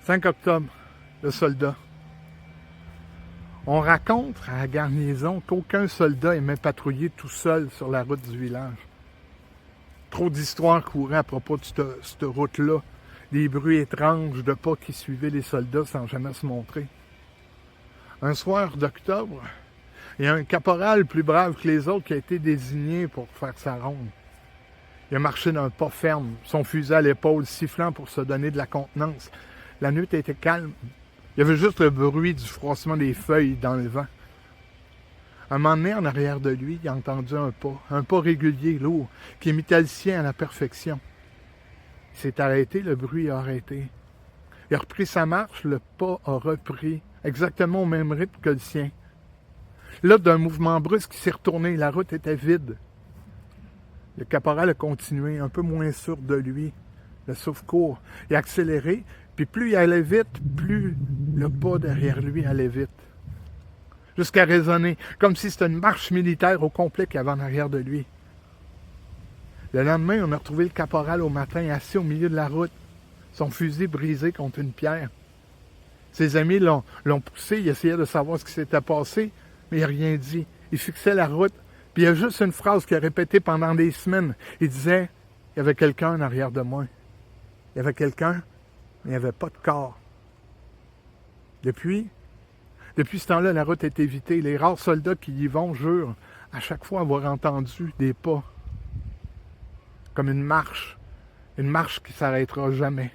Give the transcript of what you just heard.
5 octobre, le soldat. On raconte à la garnison qu'aucun soldat aimait patrouiller tout seul sur la route du village. Trop d'histoires couraient à propos de cette route-là. Des bruits étranges de pas qui suivaient les soldats sans jamais se montrer. Un soir d'octobre, il y a un caporal plus brave que les autres qui a été désigné pour faire sa ronde. Il a marché d'un pas ferme, son fusil à l'épaule, sifflant pour se donner de la contenance. La nuit était calme. Il y avait juste le bruit du froissement des feuilles dans le vent. Un moment donné, en arrière de lui, il a entendu un pas régulier, lourd, qui imitait le sien à la perfection. Il s'est arrêté, le bruit a arrêté. Il a repris sa marche, le pas a repris, exactement au même rythme que le sien. Là, d'un mouvement brusque, il s'est retourné, la route était vide. Le caporal a continué, un peu moins sûr de lui, le souffle court. Il a accéléré, puis plus il allait vite, plus le pas derrière lui allait vite. Jusqu'à résonner, comme si c'était une marche militaire au complet qu'il y avait en arrière de lui. Le lendemain, on a retrouvé le caporal au matin, assis au milieu de la route, son fusil brisé contre une pierre. Ses amis l'ont poussé, il essayait de savoir ce qui s'était passé, mais il n'a rien dit. Il fixait la route, puis il y a juste une phrase qu'il a répétée pendant des semaines. Il disait, il y avait quelqu'un en arrière de moi. Il y avait quelqu'un, mais il n'y avait pas de corps. Depuis ce temps-là, la route est évitée. Les rares soldats qui y vont jurent à chaque fois avoir entendu des pas. Comme une marche qui ne s'arrêtera jamais.